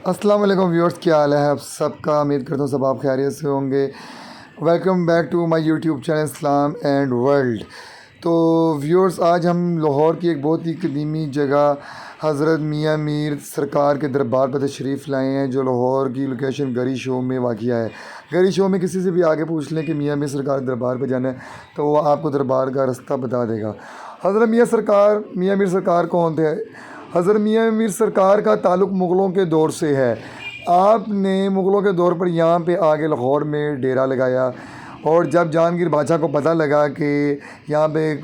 السلام علیکم ویورز، کیا حال ہے آپ سب کا؟ امید کرتا ہوں سب آپ خیریت سے ہوں گے۔ Welcome back to my YouTube channel Islam and world. تو ویورز، آج ہم لاہور کی ایک بہت ہی قدیمی جگہ حضرت میاں میر سرکار کے دربار پر تشریف لائے ہیں، جو لاہور کی لوکیشن گری شو میں واقع ہے۔ گری شو میں کسی سے بھی آگے پوچھ لیں کہ میاں میر سرکار دربار پہ جانا ہے تو وہ آپ کو دربار کا رستہ بتا دے گا۔ حضرت میاں میر سرکار کون تھے؟ حضرت میاں میر سرکار کا تعلق مغلوں کے دور سے ہے۔ آپ نے مغلوں کے دور پر یہاں پہ آگے لاہور میں ڈیرا لگایا، اور جب جہانگیر بادشاہ کو پتہ لگا کہ یہاں پہ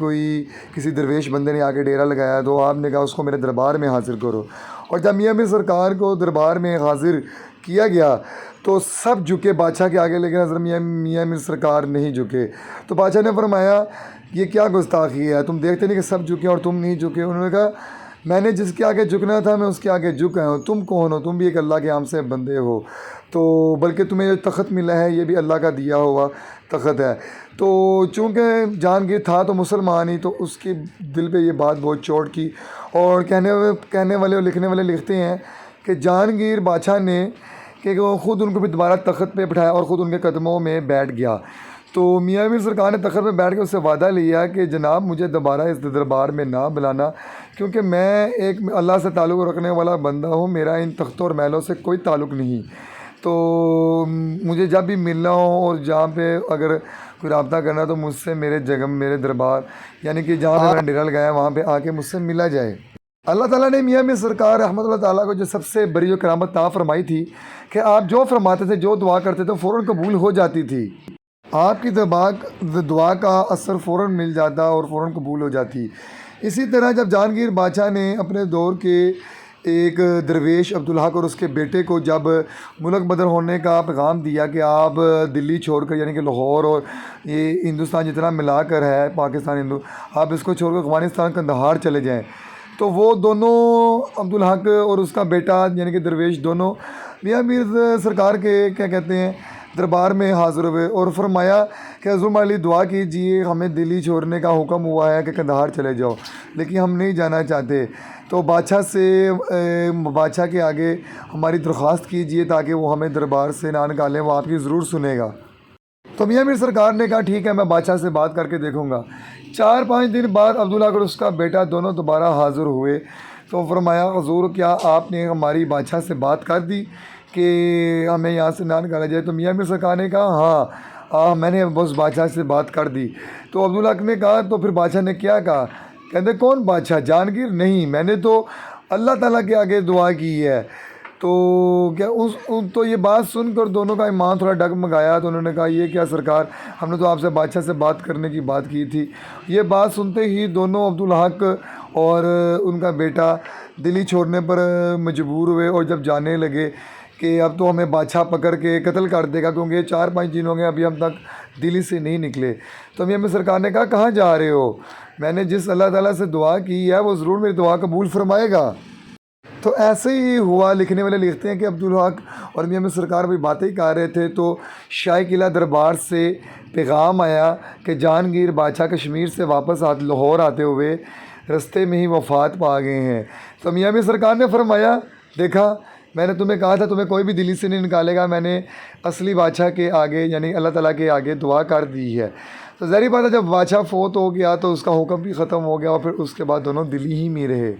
کسی درویش بندے نے آگے ڈیرا لگایا، تو آپ نے کہا اس کو میرے دربار میں حاضر کرو۔ اور جب میاں میر سرکار کو دربار میں حاضر کیا گیا تو سب جھکے بادشاہ کے آگے، لیکن حضرت میاں میر سرکار نہیں جھکے۔ تو بادشاہ نے فرمایا یہ کیا گستاخی ہے، تم دیکھتے نہیں کہ سب جھکے اور تم نہیں جھکے؟ انہوں نے کہا میں نے جس کے آگے جھکنا تھا میں اس کے آگے جھک گیا ہوں، تم کون ہو؟ تم بھی ایک اللہ کے عام سے بندے ہو، تو بلکہ تمہیں جو تخت ملا ہے یہ بھی اللہ کا دیا ہوا تخت ہے۔ تو چونکہ جہانگیر تھا تو مسلمان ہی، تو اس کی دل پہ یہ بات بہت چوٹ کی، اور کہنے والے اور لکھنے والے لکھتے ہیں کہ جہانگیر بادشاہ نے کہ وہ خود ان کو بھی دوبارہ تخت پہ بٹھایا اور خود ان کے قدموں میں بیٹھ گیا۔ تو میاں میر سرکار نے تخت پہ بیٹھ کے اس سے وعدہ لیا کہ جناب مجھے دوبارہ اس دربار میں نہ بلانا، کیونکہ میں ایک اللہ سے تعلق رکھنے والا بندہ ہوں، میرا ان تختوں اور محلوں سے کوئی تعلق نہیں۔ تو مجھے جب بھی ملنا ہو اور جہاں پہ اگر کوئی رابطہ کرنا تو مجھ سے میرے دربار یعنی کہ جہاں پہ میں نے ڈیرا لگایا وہاں پہ آ کے مجھ سے ملا جائے۔ اللہ تعالیٰ نے میاں میر سرکار رحمۃ اللہ تعالیٰ کو جو سب سے بڑی کرامت عطا فرمائی تھی کہ آپ جو فرماتے تھے، جو دعا کرتے تھے فوراً قبول ہو جاتی تھی۔ آپ کی دعا کا اثر فوراً مل جاتا اور فوراً قبول ہو جاتی۔ اسی طرح جب جہانگیر بادشاہ نے اپنے دور کے ایک درویش عبدالحق اور اس کے بیٹے کو جب ملک بدر ہونے کا پیغام دیا کہ آپ دلی چھوڑ کر، یعنی کہ لاہور اور یہ ہندوستان جتنا ملا کر ہے پاکستان ہندو، آپ اس کو چھوڑ کر افغانستان قندھار چلے جائیں، تو وہ دونوں عبدالحق اور اس کا بیٹا یعنی کہ درویش دونوں میاں میر سرکار کے کیا کہتے ہیں دربار میں حاضر ہوئے اور فرمایا کہ حضور علی دعا کیجیے، ہمیں دلی چھوڑنے کا حکم ہوا ہے کہ قندھار چلے جاؤ، لیکن ہم نہیں جانا چاہتے، تو بادشاہ کے آگے ہماری درخواست کیجیے تاکہ وہ ہمیں دربار سے نہ نکالیں، وہ آپ کی ضرور سنے گا۔ تو میاں میر سرکار نے کہا ٹھیک ہے، میں بادشاہ سے بات کر کے دیکھوں گا۔ 4-5 دن بعد عبدالحق اور اس کا بیٹا دونوں دوبارہ حاضر ہوئے، تو فرمایا حضور کیا آپ نے ہماری بادشاہ سے بات کر دی کہ ہمیں یہاں سے نہ نکالا جائے؟ تو میاں میر سرکار نے کہا ہاں میں نے بس بادشاہ سے بات کر دی۔ تو عبدالحق نے کہا تو پھر بادشاہ نے کیا کہا؟ کہتے کون بادشاہ؟ جہانگیر؟ نہیں، میں نے تو اللہ تعالیٰ کے آگے دعا کی ہے۔ تو تو یہ بات سن کر دونوں کا ایمان تھوڑا ڈگمگایا، تو انہوں نے کہا یہ کیا سرکار، ہم نے تو آپ سے بادشاہ سے بات کرنے کی بات کی تھی۔ یہ بات سنتے ہی دونوں عبدالحق اور ان کا بیٹا دلی چھوڑنے پر مجبور ہوئے، اور جب جانے لگے کہ اب تو ہمیں بادشاہ پکڑ کے قتل کر دے گا، کیونکہ یہ 4-5 دن ہو گئے ابھی ہم تک دلی سے نہیں نکلے۔ تو میاں میر سرکار نے کہا کہاں جا رہے ہو؟ میں نے جس اللہ تعالیٰ سے دعا کی ہے وہ ضرور میری دعا قبول فرمائے گا۔ تو ایسے ہی ہوا، لکھنے والے لکھتے ہیں کہ عبدالحق اور میاں میر سرکار بھی باتیں ہی کر رہے تھے تو شاہی قلعہ دربار سے پیغام آیا کہ جہانگیر بادشاہ کشمیر سے واپس لاہور آتے ہوئے رستے میں ہی وفات پا گئے ہیں۔ تو میاں میر سرکار نے فرمایا دیکھا میں نے تمہیں کہا تھا تمہیں کوئی بھی دلی سے نہیں نکالے گا، میں نے اصلی بادشاہ کے آگے یعنی اللہ تعالیٰ کے آگے دعا کر دی ہے۔ تو ظاہری بات ہے جب بادشاہ فوت ہو گیا تو اس کا حکم بھی ختم ہو گیا، اور پھر اس کے بعد دونوں دلی ہی میں رہے۔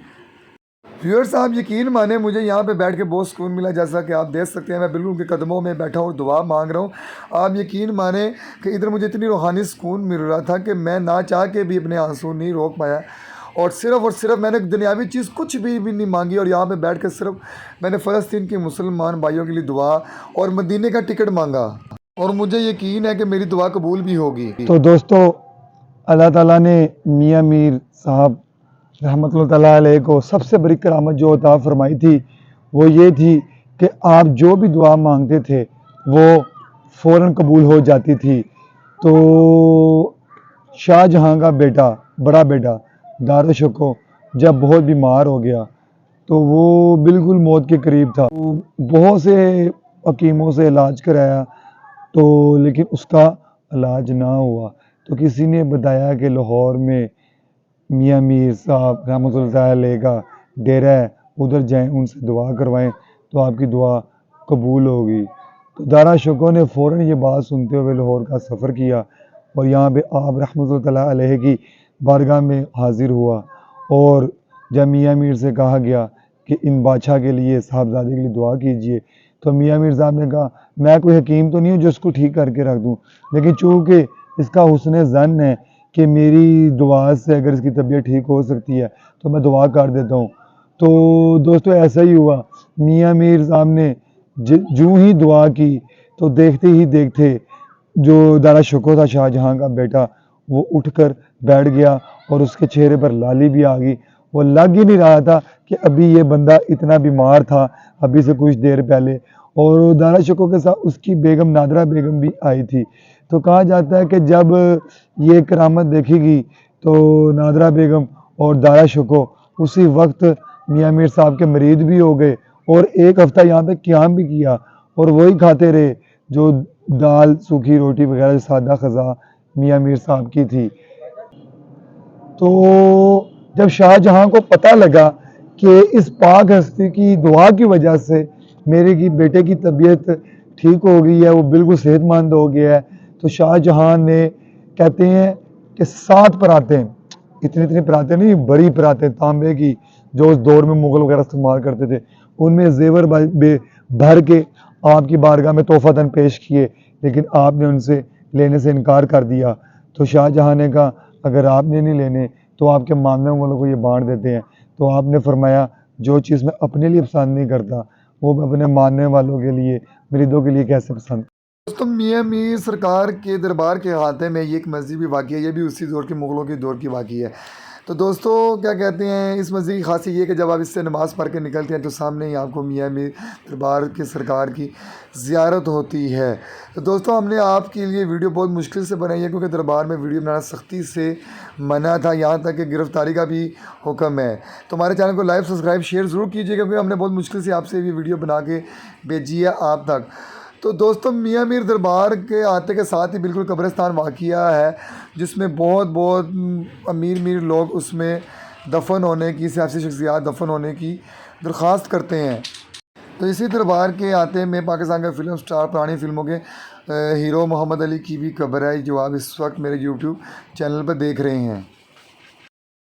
ویورز آپ یقین مانیں مجھے یہاں پہ بیٹھ کے بہت سکون ملا، جیسا کہ آپ دیکھ سکتے ہیں میں بالکل ان کے قدموں میں بیٹھا ہوں اور دعا مانگ رہا ہوں۔ آپ یقین مانیں کہ ادھر مجھے اتنی روحانی سکون مل رہا تھا کہ میں نہ چاہ کے بھی اپنے آنسو نہیں روک پایا، اور صرف میں نے دنیاوی چیز کچھ بھی نہیں مانگی، اور یہاں پہ بیٹھ کے صرف میں نے فلسطین کے مسلمان بھائیوں کے لیے دعا اور مدینے کا ٹکٹ مانگا، اور مجھے یقین ہے کہ میری دعا قبول بھی ہوگی۔ تو دوستو، اللہ تعالیٰ نے میاں میر صاحب رحمۃ اللہ تعالیٰ علیہ کو سب سے بڑی کرامت جو عطا فرمائی تھی وہ یہ تھی کہ آپ جو بھی دعا مانگتے تھے وہ فوراً قبول ہو جاتی تھی۔ تو شاہ جہاں کا بیٹا، بڑا بیٹا داراشکو جب بہت بیمار ہو گیا تو وہ بالکل موت کے قریب تھا، وہ بہت سے حکیموں سے علاج کرایا تو لیکن اس کا علاج نہ ہوا، تو کسی نے بتایا کہ لاہور میں میاں میر صاحب رحمۃ اللہ علیہ کا ڈیرا ہے، ادھر جائیں ان سے دعا کروائیں تو آپ کی دعا قبول ہوگی۔ تو دارا شکو نے فوراً یہ بات سنتے ہوئے لاہور کا سفر کیا اور یہاں پہ آپ رحمۃ اللہ تعالیٰ علیہ کی بارگاہ میں حاضر ہوا، اور جب میاں میر سے کہا گیا کہ ان بادشاہ کے لیے، صاحبزادے کے لیے دعا کیجئے، تو میاں میر صاحب نے کہا میں کوئی حکیم تو نہیں ہوں جو اس کو ٹھیک کر کے رکھ دوں، لیکن چونکہ اس کا حسن ظن ہے کہ میری دعا سے اگر اس کی طبیعت ٹھیک ہو سکتی ہے تو میں دعا کر دیتا ہوں۔ تو دوستو ایسا ہی ہوا، میاں میر صاحب نے جو ہی دعا کی تو دیکھتے ہی دیکھتے جو دارا شکو تھا شاہ جہاں کا بیٹا، وہ اٹھ کر بیٹھ گیا اور اس کے چہرے پر لالی بھی آ گئی۔ وہ لگ ہی نہیں رہا تھا کہ ابھی یہ بندہ اتنا بیمار تھا ابھی سے کچھ دیر پہلے، اور دارا شکو کے ساتھ اس کی بیگم نادرہ بیگم بھی آئی تھی۔ تو کہا جاتا ہے کہ جب یہ کرامت دیکھی گئی تو نادرہ بیگم اور دارا شکو اسی وقت میاں میر صاحب کے مرید بھی ہو گئے، اور ایک ہفتہ یہاں پہ قیام بھی کیا، اور وہی کھاتے رہے جو دال سوکھی روٹی وغیرہ جو سادہ غذا میاں میر صاحب کی تھی۔ تو جب شاہ جہاں کو پتہ لگا کہ اس پاک ہستی کی دعا کی وجہ سے میرے کی بیٹے کی طبیعت ٹھیک ہو گئی ہے، وہ بالکل صحت مند ہو گیا ہے، تو شاہ جہاں نے کہتے ہیں کہ 7 پراتیں، اتنی پراتیں نہیں، بڑی پراتیں تانبے کی جو اس دور میں مغل وغیرہ استعمال کرتے تھے، ان میں زیور بھر کے آپ کی بارگاہ میں تحفتاً پیش کیے، لیکن آپ نے ان سے لینے سے انکار کر دیا۔ تو شاہ جہاں نے کہا اگر آپ نے نہیں لینے تو آپ کے ماننے والوں کو یہ بانٹ دیتے ہیں۔ تو آپ نے فرمایا جو چیز میں اپنے لیے پسند نہیں کرتا وہ میں اپنے ماننے والوں کے لیے، مریدوں کے لیے کیسے پسند۔ دوستوں میاں میر سرکار کے دربار کے احاطے میں یہ ایک مسجد بھی واقع ہے، یہ بھی اسی دور کے مغلوں کے دور کی واقعی ہے۔ تو دوستوں کیا کہتے ہیں، اس مسجد کی خاصیت یہ ہے کہ جب آپ اس سے نماز پڑھ کے نکلتے ہیں تو سامنے ہی آپ کو میاں میر دربار کے سرکار کی زیارت ہوتی ہے۔ تو دوستوں ہم نے آپ کے لیے ویڈیو بہت مشکل سے بنائی ہے، کیونکہ دربار میں ویڈیو بنانا سختی سے منع تھا، یہاں تک کہ گرفتاری کا بھی حکم ہے۔ تو ہمارے چینل کو لائک سبسکرائب شیئر ضرور کیجیے، کیونکہ ہم نے بہت مشکل سے آپ سے بھی ویڈیو بنا کے بھیجی ہے آپ تک۔ تو دوستوں میاں میر دربار کے احاطے کے ساتھ ہی بالکل قبرستان واقعہ ہے، جس میں بہت امیر لوگ اس میں دفن ہونے کی، سیاسی شخصیات دفن ہونے کی درخواست کرتے ہیں۔ تو اسی دربار کے احاطے میں پاکستان کے فلم سٹار، پرانی فلموں کے ہیرو محمد علی کی بھی قبر ہے، جو آپ اس وقت میرے یوٹیوب چینل پر دیکھ رہے ہیں۔